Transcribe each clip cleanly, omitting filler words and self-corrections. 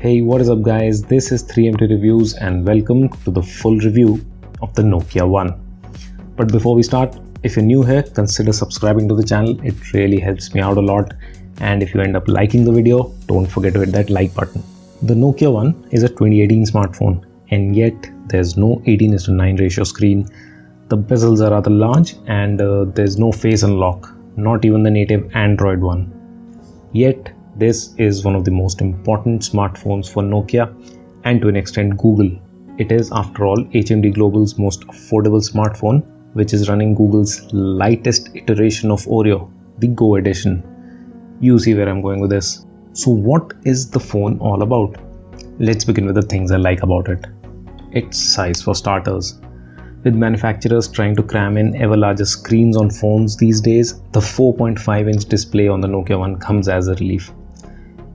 Hey, what is up guys, this is 3MT Reviews and welcome to the full review of the Nokia One. But before we start, if you're new here, consider subscribing to the channel, it really helps me out a lot. And if you end up liking the video, don't forget to hit that like button. The Nokia One is a 2018 smartphone and yet there's no 18:9 ratio screen. The bezels are rather large and there's no face unlock, not even the native Android one. Yet this is one of the most important smartphones for Nokia and to an extent Google. It is after all HMD Global's most affordable smartphone, which is running Google's lightest iteration of Oreo, the Go edition. You see where I'm going with this. So what is the phone all about? Let's begin with the things I like about it. Its size for starters. With manufacturers trying to cram in ever larger screens on phones these days, the 4.5-inch display on the Nokia One comes as a relief.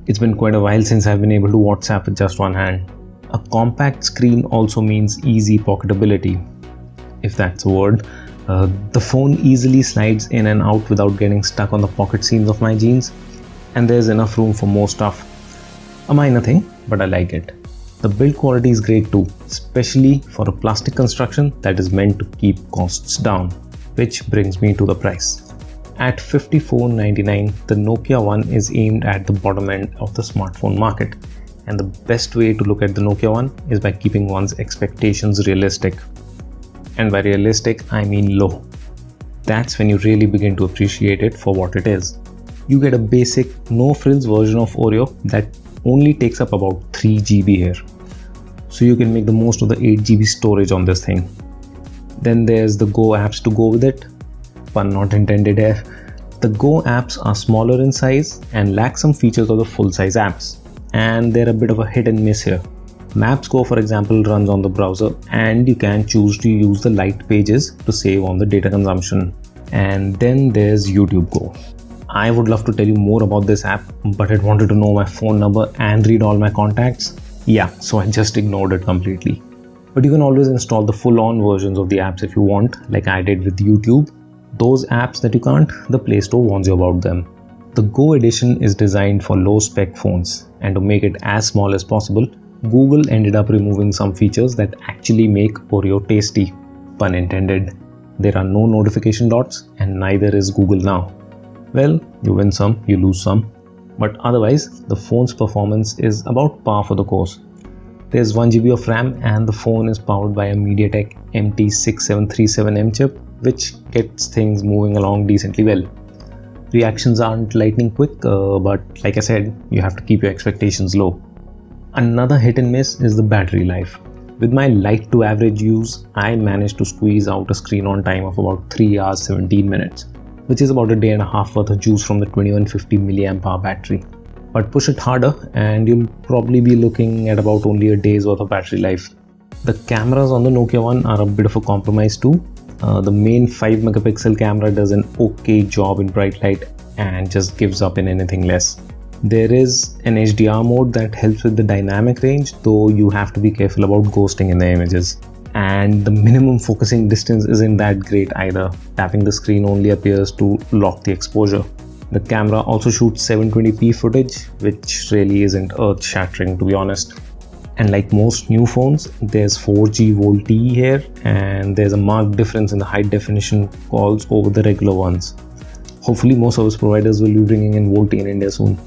It's been quite a while since I've been able to WhatsApp with just one hand. A compact screen also means easy pocketability, if that's a word. The phone easily slides in and out without getting stuck on the pocket seams of my jeans, and there's enough room for more stuff. A minor thing, but I like it. The build quality is great too, especially for a plastic construction that is meant to keep costs down, which brings me to the price. At $54.99, the Nokia One is aimed at the bottom end of the smartphone market, and the best way to look at the Nokia One is by keeping one's expectations realistic. And by realistic, I mean low. That's when you really begin to appreciate it for what it is. You get a basic, no-frills version of Oreo that only takes up about 3 GB here. So you can make the most of the 8 GB storage on this thing. Then there's the Go apps to go with it. Pun not intended here. The Go apps are smaller in size and lack some features of the full-size apps. And they're a bit of a hit and miss here. Maps Go, for example, runs on the browser and you can choose to use the light pages to save on the data consumption. And then there's YouTube Go. I would love to tell you more about this app, but it wanted to know my phone number and read all my contacts. Yeah, so I just ignored it completely. But you can always install the full-on versions of the apps if you want, like I did with YouTube. Those apps that you can't, the Play Store warns you about them. The Go edition is designed for low-spec phones, and to make it as small as possible, Google ended up removing some features that actually make Oreo tasty. Pun intended. There are no notification dots, and neither is Google Now. Well, you win some, you lose some. But otherwise, the phone's performance is about par for the course. There's 1 GB of RAM and the phone is powered by a MediaTek MT6737M chip, which gets things moving along decently well. Reactions aren't lightning quick, but like I said, you have to keep your expectations low. Another hit and miss is the battery life. With my light to average use, I managed to squeeze out a screen on time of about 3 hours 17 minutes. Which is about a day and a half worth of juice from the 2150 mAh battery. But push it harder and you'll probably be looking at about only a day's worth of battery life. The cameras on the Nokia One are a bit of a compromise too. The main 5 megapixel camera does an okay job in bright light and just gives up in anything less. There is an HDR mode that helps with the dynamic range, though you have to be careful about ghosting in the images. And the minimum focusing distance isn't that great either. Tapping the screen only appears to lock the exposure. The camera also shoots 720p footage, which really isn't earth-shattering to be honest. And like most new phones, there's 4G VoLTE here, and there's a marked difference in the high definition calls over the regular ones. Hopefully more service providers will be bringing in VoLTE in India soon.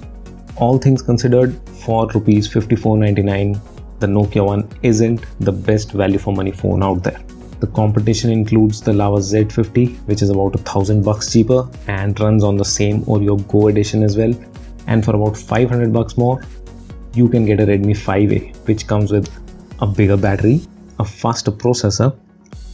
All things considered, for Rs 54.99, the Nokia One isn't the best value for money phone out there. The competition includes the Lava Z50, which is about $1,000 cheaper and runs on the same Oreo Go edition as well. And for about $500 more, you can get a Redmi 5A, which comes with a bigger battery, a faster processor,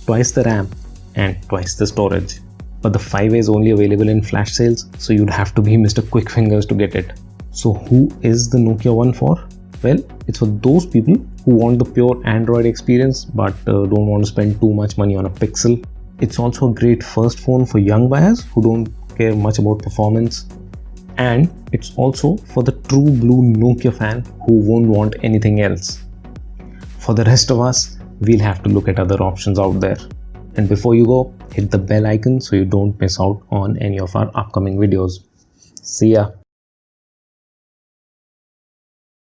twice the RAM, and twice the storage. But the 5A is only available in flash sales, so you'd have to be Mr. Quick Fingers to get it. So who is the Nokia One for? Well, it's for those people who want the pure Android experience but don't want to spend too much money on a Pixel. It's also a great first phone for young buyers who don't care much about performance. And it's also for the true blue Nokia fan who won't want anything else. For the rest of us, we'll have to look at other options out there. And before you go, hit the bell icon so you don't miss out on any of our upcoming videos. See ya!